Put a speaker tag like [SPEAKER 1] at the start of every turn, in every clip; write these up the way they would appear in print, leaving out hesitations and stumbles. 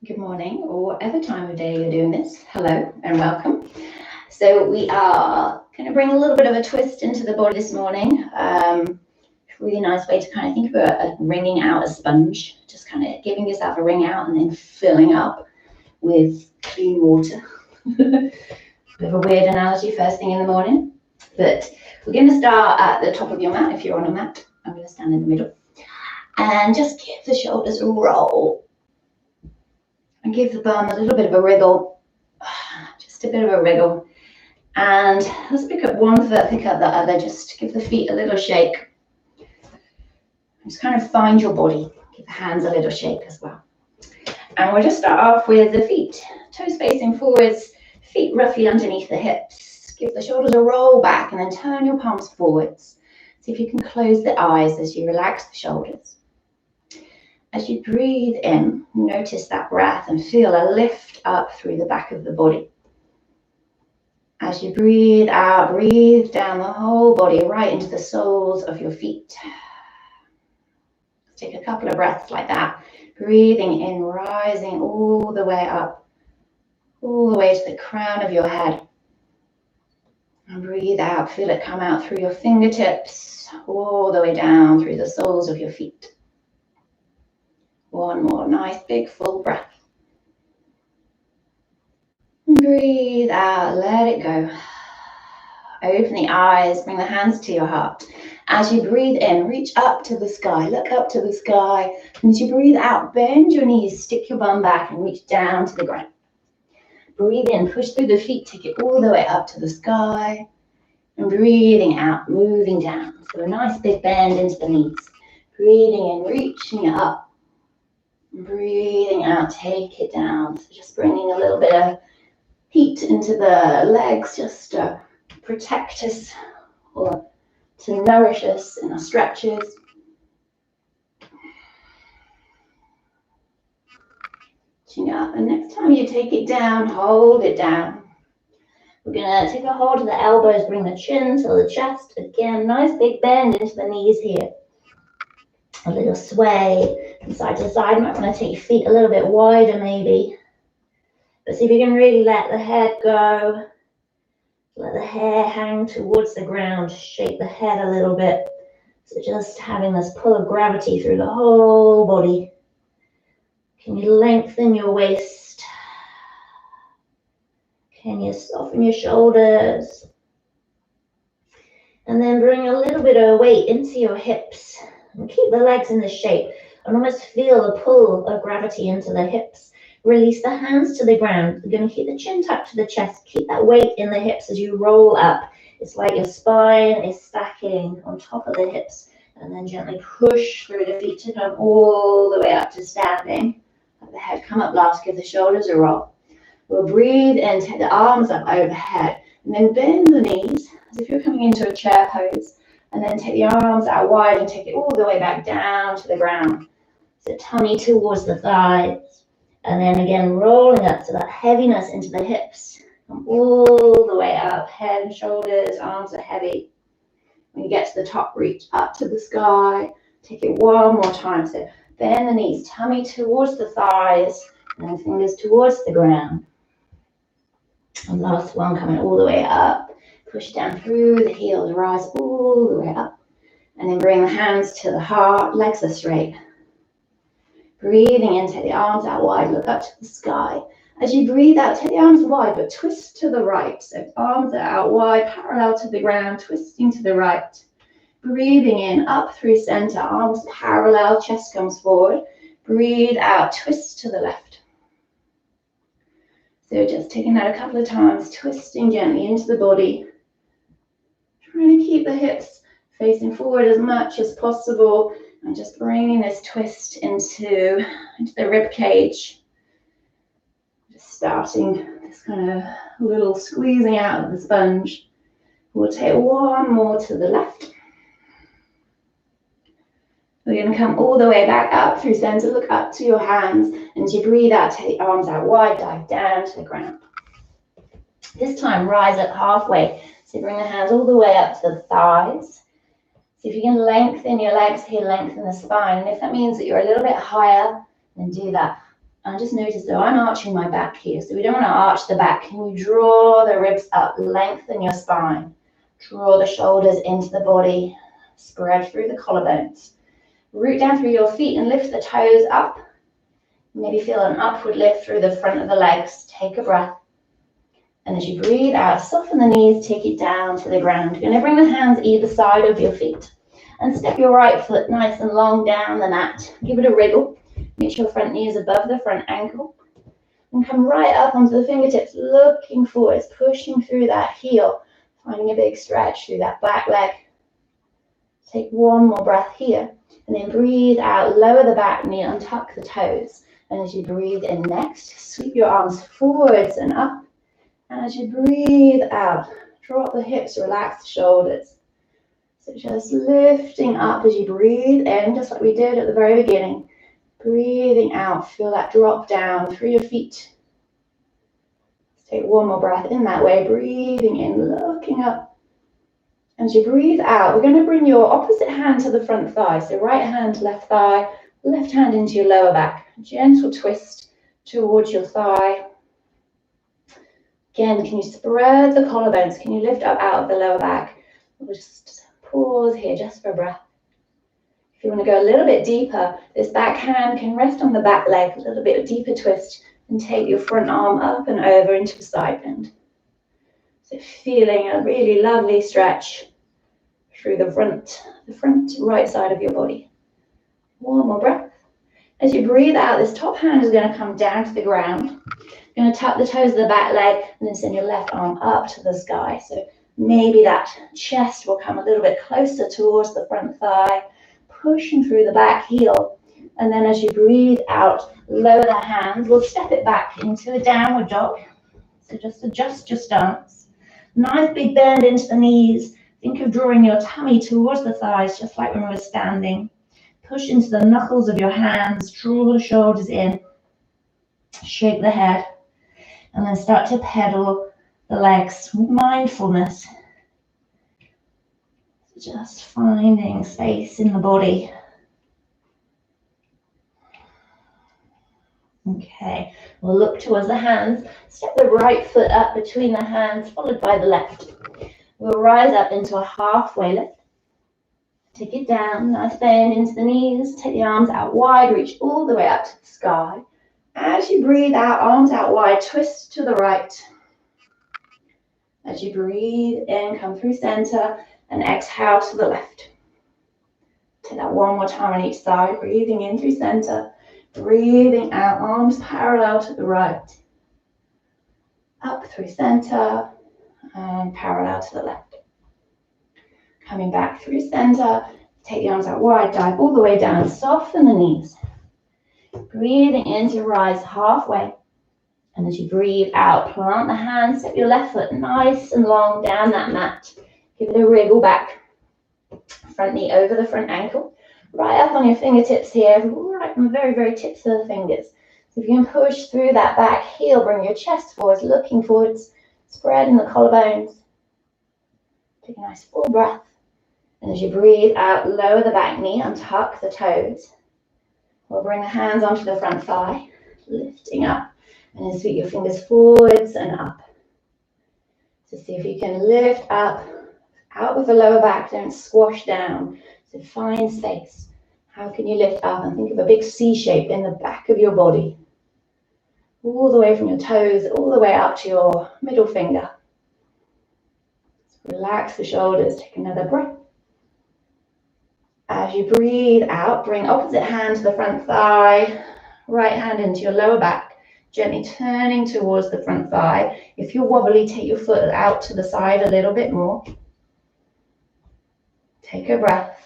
[SPEAKER 1] Good morning, or whatever time of day you're doing this. Hello and welcome. So we are going to bring a little bit of a twist into the body this morning. Really nice way to kind of think about wringing out a sponge, just kind of giving yourself a wring out and then filling up with clean water. Bit of a weird analogy first thing in the morning, but we're going to start at the top of your mat. If you're on a mat, I'm going to stand in the middle and just give the shoulders a roll. And give the bum a little bit of a wriggle, just a bit of a wriggle. And let's pick up one foot, pick up the other, just give the feet a little shake. Just kind of find your body, give the hands a little shake as well. And we'll just start off with the feet, toes facing forwards, feet roughly underneath the hips. Give the shoulders a roll back and then turn your palms forwards. See if you can close the eyes as you relax the shoulders. As you breathe in, notice that breath and feel a lift up through the back of the body. As you breathe out, breathe down the whole body right into the soles of your feet. Let's take a couple of breaths like that. Breathing in, rising all the way up, all the way to the crown of your head. And breathe out, feel it come out through your fingertips, all the way down through the soles of your feet. One more nice big full breath. Breathe out, let it go. Open the eyes, bring the hands to your heart. As you breathe in, reach up to the sky, look up to the sky. And as you breathe out, bend your knees, stick your bum back and reach down to the ground. Breathe in, push through the feet, take it all the way up to the sky. And breathing out, moving down. So a nice big bend into the knees. Breathing in, reaching up. Breathing out, take it down. So just bringing a little bit of heat into the legs, just to protect us or to nourish us in our stretches. Chin up, and next time you take it down, hold it down. We're going to take a hold of the elbows, bring the chin to the chest. Again, nice big bend into the knees here. A little sway from side to side. You might want to take your feet a little bit wider maybe. But see if you can really let the head go. Let the hair hang towards the ground. Shake the head a little bit. So just having this pull of gravity through the whole body. Can you lengthen your waist? Can you soften your shoulders? And then bring a little bit of weight into your hips. And keep the legs in this shape. And almost feel the pull of gravity into the hips. Release the hands to the ground. You're going to keep the chin tucked to the chest. Keep that weight in the hips as you roll up. It's like your spine is stacking on top of the hips. And then gently push through the feet to come all the way up to standing. Let the head come up last. Give the shoulders a roll. We'll breathe in. Take the arms up overhead. And then bend the knees as if you're coming into a chair pose. And then take the arms out wide and take it all the way back down to the ground. So tummy towards the thighs. And then again, rolling up so that heaviness into the hips. Come all the way up, head and shoulders, arms are heavy. When you get to the top, reach up to the sky. Take it one more time. So bend the knees, tummy towards the thighs, and then fingers towards the ground. And last one, coming all the way up. Push down through the heels, rise all the way up. And then bring the hands to the heart, legs are straight. Breathing in, take the arms out wide, look up to the sky. As you breathe out, take the arms wide, but twist to the right. So arms are out wide, parallel to the ground, twisting to the right. Breathing in, up through center, arms parallel, chest comes forward. Breathe out, twist to the left. So just taking that a couple of times, twisting gently into the body. Trying to keep the hips facing forward as much as possible. And just bringing this twist into the rib cage. Just starting this kind of little squeezing out of the sponge. We'll take one more to the left. We're going to come all the way back up through center. Look up to your hands. And as you breathe out, take the arms out wide, dive down to the ground. This time, rise up halfway. So bring the hands all the way up to the thighs. See if you can lengthen your legs here, lengthen the spine. And if that means that you're a little bit higher, then do that. And just notice though, I'm arching my back here, so we don't want to arch the back. Can you draw the ribs up, lengthen your spine, draw the shoulders into the body, spread through the collarbones. Root down through your feet and lift the toes up. Maybe feel an upward lift through the front of the legs. Take a breath. And as you breathe out, soften the knees, take it down to the ground. You're going to bring the hands either side of your feet. And step your right foot nice and long down the mat. Give it a wriggle. Make sure front knee is above the front ankle. And come right up onto the fingertips, looking forwards, pushing through that heel, finding a big stretch through that back leg. Take one more breath here. And then breathe out, lower the back knee, untuck the toes. And as you breathe in next, sweep your arms forwards and up. And as you breathe out, drop the hips, relax the shoulders. So just lifting up as you breathe in, just like we did at the very beginning. Breathing out, feel that drop down through your feet. Let's take one more breath in that way, breathing in, looking up. As you breathe out, we're going to bring your opposite hand to the front thigh. So right hand to left thigh, left hand into your lower back. Gentle twist towards your thigh. Again, can you spread the collarbones? Can you lift up out of the lower back? We'll just pause here just for a breath. If you want to go a little bit deeper, this back hand can rest on the back leg, a little bit deeper twist, and take your front arm up and over into a side bend. So feeling a really lovely stretch through the front right side of your body. One more breath. As you breathe out, this top hand is going to come down to the ground. You're going to tuck the toes of the back leg and then send your left arm up to the sky. So maybe that chest will come a little bit closer towards the front thigh, pushing through the back heel. And then as you breathe out, lower the hands. We'll step it back into a downward dog. So just adjust your stance. Nice big bend into the knees. Think of drawing your tummy towards the thighs, just like when we were standing. Push into the knuckles of your hands, draw the shoulders in, shake the head, and then start to pedal the legs with mindfulness. Just finding space in the body. Okay, we'll look towards the hands. Step the right foot up between the hands, followed by the left. We'll rise up into a halfway lift. Take it down, nice bend into the knees. Take the arms out wide, reach all the way up to the sky. As you breathe out, arms out wide, twist to the right. As you breathe in, come through center and exhale to the left. Take that one more time on each side, breathing in through center, breathing out, arms parallel to the right. Up through center and parallel to the left. Coming back through center, take the arms out wide, dive all the way down, soften the knees. Breathing in to rise halfway. And as you breathe out, plant the hands, step your left foot nice and long down that mat. Give it a wriggle back. Front knee over the front ankle. Right up on your fingertips here, right on the very, very tips of the fingers. So if you can push through that back heel, bring your chest forwards, looking forwards, spreading the collarbones. Take a nice full breath. And as you breathe out, lower the back knee, untuck the toes. We'll bring the hands onto the front thigh, lifting up, and then sweep your fingers forwards and up. So see if you can lift up, out with the lower back, don't squash down. So find space. How can you lift up and think of a big C shape in the back of your body? All the way from your toes, all the way up to your middle finger. Relax the shoulders, take another breath. As you breathe out, bring opposite hand to the front thigh, right hand into your lower back, gently turning towards the front thigh. If you're wobbly, take your foot out to the side a little bit more. Take a breath.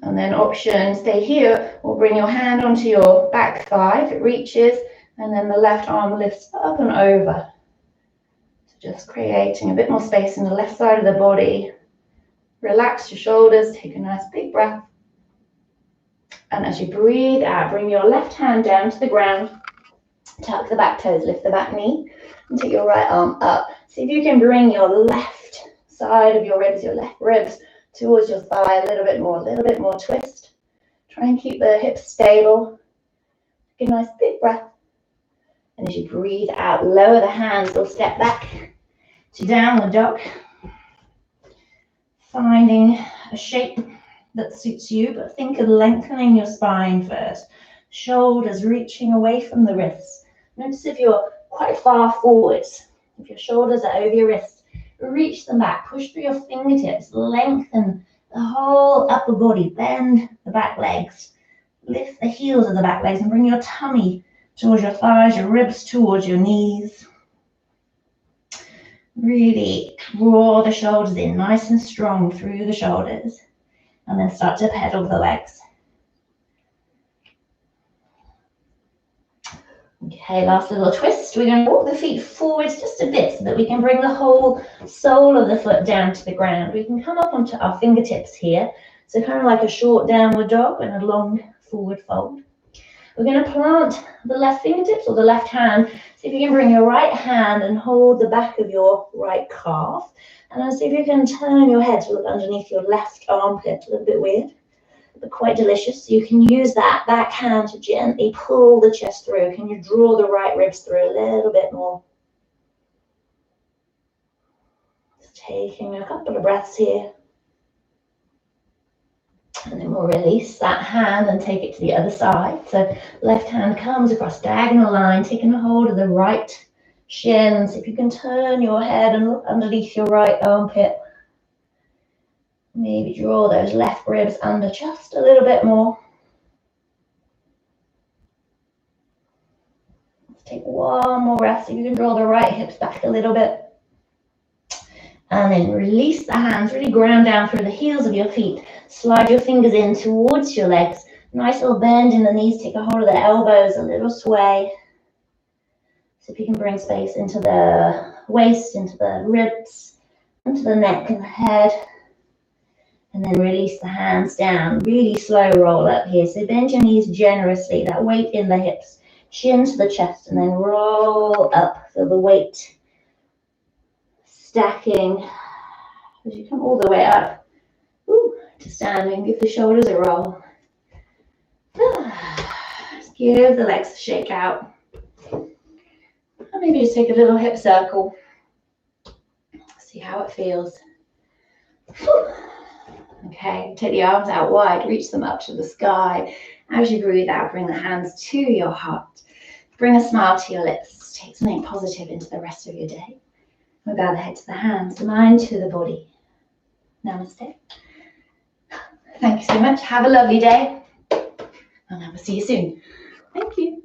[SPEAKER 1] And then option, stay here, or bring your hand onto your back thigh if it reaches, and then the left arm lifts up and over. Just creating a bit more space in the left side of the body. Relax your shoulders, take a nice big breath. And as you breathe out, bring your left hand down to the ground. Tuck the back toes, lift the back knee, and take your right arm up. See if you can bring your left side of your ribs, your left ribs, towards your thigh a little bit more twist. Try and keep the hips stable. Take a nice big breath. And as you breathe out, lower the hands or step back to downward dog. Finding a shape that suits you, but think of lengthening your spine first. Shoulders reaching away from the wrists. Notice if you're quite far forwards, if your shoulders are over your wrists, reach them back, push through your fingertips, lengthen the whole upper body, bend the back legs, lift the heels of the back legs and bring your tummy towards your thighs, your ribs towards your knees. Really draw the shoulders in nice and strong through the shoulders, and then start to pedal the legs. Okay, last little twist. We're going to walk the feet forwards just a bit so that we can bring the whole sole of the foot down to the ground. We can come up onto our fingertips here, so kind of like a short downward dog and a long forward fold. We're going to plant the left fingertips or the left hand. See if you can bring your right hand and hold the back of your right calf. And then see if you can turn your head to look underneath your left armpit. A little bit weird, but quite delicious. So you can use that back hand to gently pull the chest through. Can you draw the right ribs through a little bit more? Just taking a couple of breaths here. And then we'll release that hand and take it to the other side. So left hand comes across diagonal line, taking a hold of the right shin. So if you can turn your head and look underneath your right armpit. Maybe draw those left ribs under just a little bit more. Let's take one more breath. So you can draw the right hips back a little bit. And then release the hands, really ground down through the heels of your feet. Slide your fingers in towards your legs. Nice little bend in the knees. Take a hold of the elbows, a little sway. So if you can bring space into the waist, into the ribs, into the neck and the head. And then release the hands down. Really slow roll up here. So bend your knees generously. That weight in the hips. Chin to the chest and then roll up. Feel the weight stacking as you come all the way up to standing. Give the shoulders a roll. Just give the legs a shake out. And maybe just take a little hip circle. See how it feels. Okay, take the arms out wide, reach them up to the sky. As you breathe out, bring the hands to your heart. Bring a smile to your lips. Take something positive into the rest of your day. We bow the head to the hands, the mind to the body. Namaste. Thank you so much. Have a lovely day. And I will see you soon. Thank you.